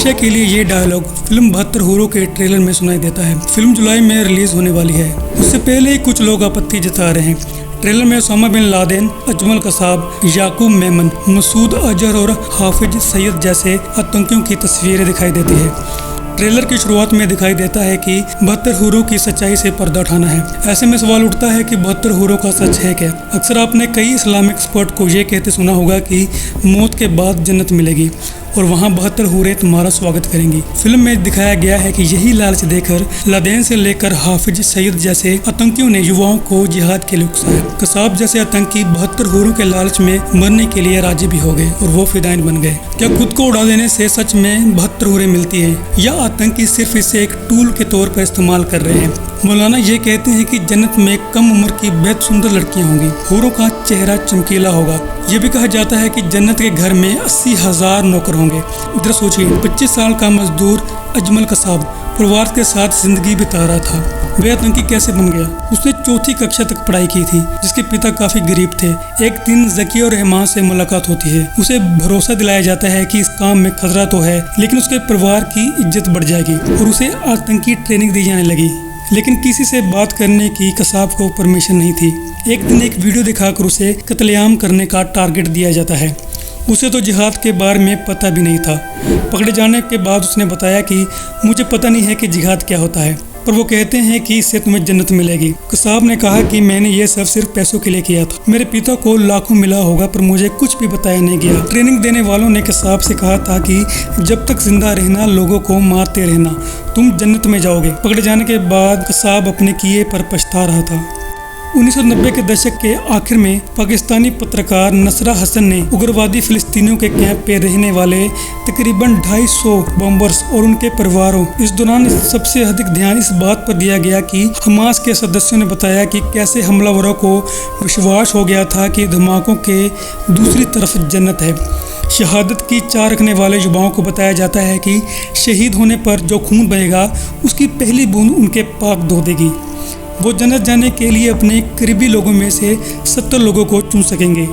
हमेशा के लिए ये डायलॉग फिल्म 72 हूरों के ट्रेलर में सुनाई देता है। फिल्म जुलाई में रिलीज होने वाली है। उससे पहले ही कुछ लोग आपत्ति जता रहे हैं। ट्रेलर में Osama bin Laden, Ajmal Kasab, Yakub Memon, Masood Azhar और हाफिज सईद जैसे आतंकियों की तस्वीरें दिखाई देती है। ट्रेलर की शुरुआत में दिखाई देता है कि 72 हूरों की सच्चाई से पर्दा उठाना है। ऐसे में सवाल उठता है कि 72 हूरों का सच है क्या? अक्सर आपने कई इस्लामिक एक्सपर्ट को ये कहते सुना होगा कि मौत के बाद जन्नत मिलेगी और वहाँ 72 हूरें तुम्हारा स्वागत करेंगी। फिल्म में दिखाया गया है कि यही लालच देकर लादेन से लेकर हाफिज सईद जैसे आतंकियों ने युवाओं को जिहाद के लिए उकसाया। कसाब जैसे आतंकी 72 हूरों के लालच में मरने के लिए राजी भी हो गए और वो फिदाइन बन गए। क्या खुद को उड़ा देने से सच में 72 हूरें मिलती है या आतंकी सिर्फ इसे एक टूल के तौर पर इस्तेमाल कर रहे हैं? मौलाना ये कहते हैं कि जन्नत में कम उम्र की बेहद सुंदर लड़कियां होंगी, हूरों का चेहरा चमकीला होगा। ये भी कहा जाता है कि जन्नत के घर में 80,000 नौकर होंगे। इधर सोचिए, 25 साल का मजदूर अजमल कसाब परिवार के साथ जिंदगी बिता रहा था। वह आतंकी कैसे बन गया? उसने 4th कक्षा तक पढ़ाई की थी, जिसके पिता काफी गरीब थे। एक दिन जकी और रहमान से मुलाकात होती है। उसे भरोसा दिलाया जाता है कि इस काम में खतरा तो है, लेकिन उसके परिवार की इज्जत बढ़ जाएगी और उसे आतंकी ट्रेनिंग दी जाने लगी। लेकिन किसी से बात करने की कसाब को परमिशन नहीं थी। एक दिन एक वीडियो दिखाकर उसे कत्लेआम करने का टारगेट दिया जाता है। उसे तो जिहाद के बारे में पता भी नहीं था। पकड़े जाने के बाद उसने बताया कि मुझे पता नहीं है कि जिहाद क्या होता है, पर वो कहते हैं कि इससे तुम्हें जन्नत मिलेगी। कसाब ने कहा कि मैंने ये सब सिर्फ पैसों के लिए किया था। मेरे पिता को लाखों मिला होगा पर मुझे कुछ भी बताया नहीं गया। ट्रेनिंग देने वालों ने कसाब से कहा था कि जब तक जिंदा रहना लोगों को मारते रहना, तुम जन्नत में जाओगे। पकड़े जाने के बाद कसाब अपने किए पर पछता रहा था। 1990 के दशक के आखिर में पाकिस्तानी पत्रकार नसरा हसन ने उग्रवादी फिलिस्तीनियों के कैंप पे रहने वाले तकरीबन 250 बॉम्बर्स और उनके परिवारों, इस दौरान सबसे अधिक ध्यान इस बात पर दिया गया कि हमास के सदस्यों ने बताया कि कैसे हमलावरों को विश्वास हो गया था कि धमाकों के दूसरी तरफ जन्नत है। शहादत की चाह रखने वाले युवाओं को बताया जाता है कि शहीद होने पर जो खून बहेगा उसकी पहली बूंद उनके पाक धो देगी। वो जन्नत जाने के लिए अपने करीबी लोगों में से 70 लोगों को चुन सकेंगे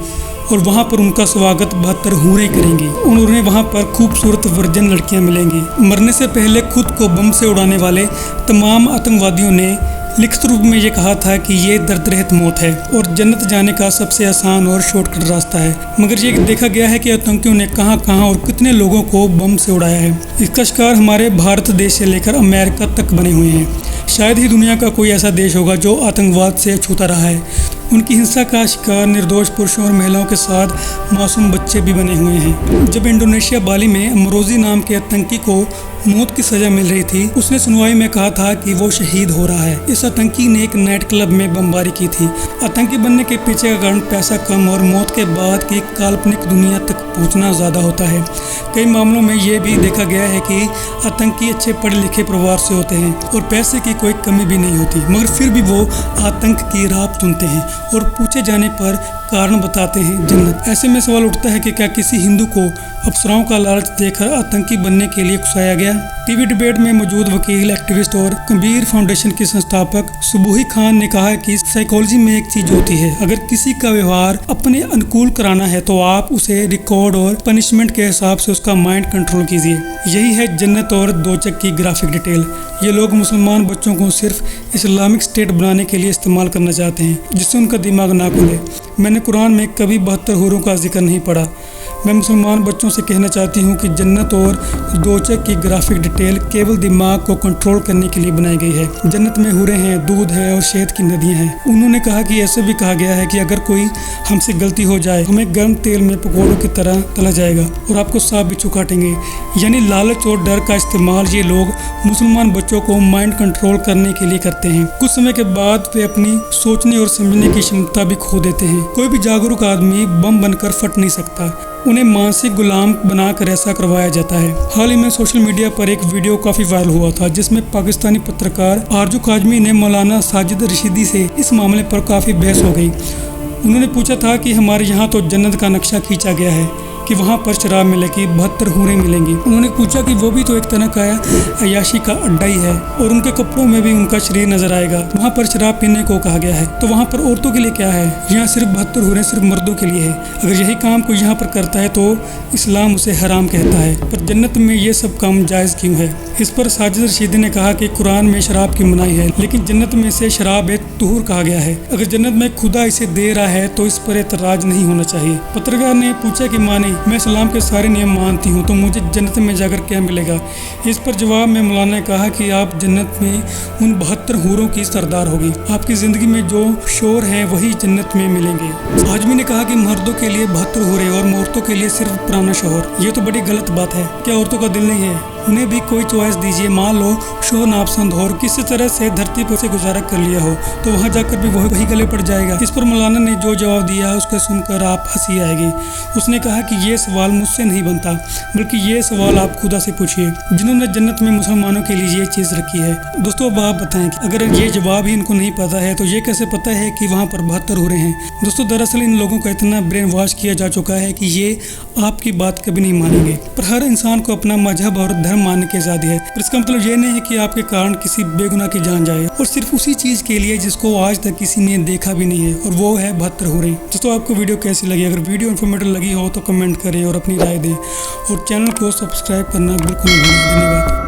और वहाँ पर उनका स्वागत 72 हूरें करेंगी। उन्हें वहाँ पर खूबसूरत वर्जन लड़कियाँ मिलेंगी। मरने से पहले खुद को बम से उड़ाने वाले तमाम आतंकवादियों ने लिखित रूप में ये कहा था कि ये दर्द रहित मौत है और जन्नत जाने का सबसे आसान और शॉर्टकट रास्ता है। मगर ये देखा गया है कि आतंकियों ने कहां और कितने लोगों को बम से उड़ाया है। इसका शिकार हमारे भारत देश से लेकर अमेरिका तक बने हुए हैं। शायद ही दुनिया का कोई ऐसा देश होगा जो आतंकवाद से छूता रहा है। उनकी हिंसा का शिकार निर्दोष पुरुषों और महिलाओं के साथ मासूम बच्चे भी बने हुए हैं। जब इंडोनेशिया बाली में अमरोजी नाम के आतंकी को मौत की सजा मिल रही थी, उसने सुनवाई में कहा था कि वो शहीद हो रहा है। इस आतंकी ने एक नाइट क्लब में बमबारी की थी। आतंकी बनने के पीछे का कारण पैसा कम और मौत के बाद की काल्पनिक दुनिया तक पहुंचना ज़्यादा होता है। कई मामलों में ये भी देखा गया है कि आतंकी अच्छे पढ़े लिखे परिवार से होते हैं और पैसे की कोई कमी भी नहीं होती, मगर फिर भी वो आतंक की राह चुनते हैं और पूछे जाने पर कारण बताते हैं जन्नत। ऐसे में सवाल उठता है कि क्या किसी हिंदू को अफसरों का लालच देकर आतंकी बनने के लिए उकसाया गया? टीवी डिबेट में मौजूद वकील, एक्टिविस्ट और कबीर फाउंडेशन के संस्थापक सुबूही खान ने कहा कि साइकोलॉजी में एक चीज होती है, अगर किसी का व्यवहार अपने अनुकूल कराना है तो आप उसे रिकॉर्ड और पनिशमेंट के हिसाब से उसका माइंड कंट्रोल कीजिए। यही है जन्नत और दोचक की ग्राफिक डिटेल। ये लोग मुसलमान बच्चों को सिर्फ इस्लामिक स्टेट बनाने के लिए इस्तेमाल करना चाहते हैं, जिससे उनका दिमाग ना खुले। मैंने कुरान में कभी 72 हूरों का जिक्र नहीं पढ़ा। मैं मुसलमान बच्चों से कहना चाहती हूँ कि जन्नत और दोचक की ग्राफिक डिटेल केवल दिमाग को कंट्रोल करने के लिए बनाई गई है। जन्नत में हूरें हैं, दूध है और शहद की नदियाँ हैं। उन्होंने कहा कि ऐसे भी कहा गया है कि अगर कोई हमसे गलती हो जाए, हमें गर्म तेल में पकौड़ों की तरह तला जाएगा और आपको सांप बिच्छू काटेंगे। यानी लालच और डर का इस्तेमाल ये लोग मुसलमान बच्चों को माइंड कंट्रोल करने के लिए करते हैं। कुछ समय के बाद वे अपनी सोचने और समझने की क्षमता भी खो देते हैं। कोई भी जागरूक आदमी बम बनकर फट नहीं सकता। उन्हें मानसिक गुलाम बनाकर ऐसा करवाया जाता है। हाल ही में सोशल मीडिया पर एक वीडियो काफी वायरल हुआ था, जिसमें पाकिस्तानी पत्रकार आरजू काजमी ने मौलाना साजिद रशीदी से इस मामले पर काफी बहस हो गई। उन्होंने पूछा था कि हमारे यहाँ तो जन्नत का नक्शा खींचा गया है, कि वहाँ पर शराब मिलेगी, 72 हूरें मिलेंगी। उन्होंने पूछा कि वो भी तो एक तरह का अय्याशी का अड्डा ही है और उनके कपड़ों में भी उनका शरीर नजर आएगा। वहाँ पर शराब पीने को कहा गया है, तो वहाँ पर औरतों के लिए क्या है? यहाँ सिर्फ 72 हूरें सिर्फ मर्दों के लिए है। अगर यही काम कोई यहाँ पर करता है तो इस्लाम उसे हराम कहता है, पर जन्नत में ये सब काम जायज़ क्यों है? इस पर साजिद रशीदी ने कहा कि कुरान में शराब की मनाही है, लेकिन जन्नत में से शराब एक तुहूर कहा गया है। अगर जन्नत में खुदा इसे दे रहा है तो इस पर एतराज नहीं होना चाहिए। पत्रकार ने पूछा कि माने मैं इस्लाम के सारे नियम मानती हूँ तो मुझे जन्नत में जाकर क्या मिलेगा? इस पर जवाब में मौलाना ने कहा कि आप जन्नत में उन 72 हूरों की सरदार होगी। आपकी ज़िंदगी में जो शोर है वही जन्नत में मिलेंगे। आजमी ने कहा कि मर्दों के लिए 72 हूरें और औरतों के लिए सिर्फ पुराना शोहर। ये तो बड़ी गलत बात है। क्या औरतों का दिल नहीं है? उन्हें भी कोई चॉइस दीजिए। मान लो शोहर नापसंद हो और किसी तरह से धरती पर से गुजारा कर लिया हो तो वहाँ जाकर भी वही गले पड़ जाएगा। इस पर मौलाना ने जो जवाब दिया उसको सुनकर आप हंसी आएगी। उसने कहा कि ये सवाल मुझसे नहीं बनता, बल्कि ये सवाल आप खुदा से पूछिए जिन्होंने जन्नत में मुसलमानों के लिए ये चीज़ रखी है। दोस्तों अब आप बताएं कि अगर ये जवाब ही इनको नहीं पता है तो ये कैसे पता है कि वहाँ पर 72 हूरें हैं? दोस्तों दरअसल इन लोगों का इतना ब्रेन वॉश किया जा चुका है कि ये आपकी बात कभी नहीं मानेंगे। पर हर इंसान को अपना मजहब और धर्म मानने की आज़ादी है, पर इसका मतलब ये नहीं है कि आपके कारण किसी बेगुनाह की जान जाए, और सिर्फ उसी चीज़ के लिए जिसको आज तक किसी ने देखा भी नहीं है, और वो है 72 हूरें। दोस्तों आपको वीडियो कैसी लगी? अगर वीडियो इन्फॉर्मेटिव लगी हो तो कमेंट करें और अपनी राय दें, और चैनल को सब्सक्राइब करना बिल्कुल नहीं भूलें। धन्यवाद।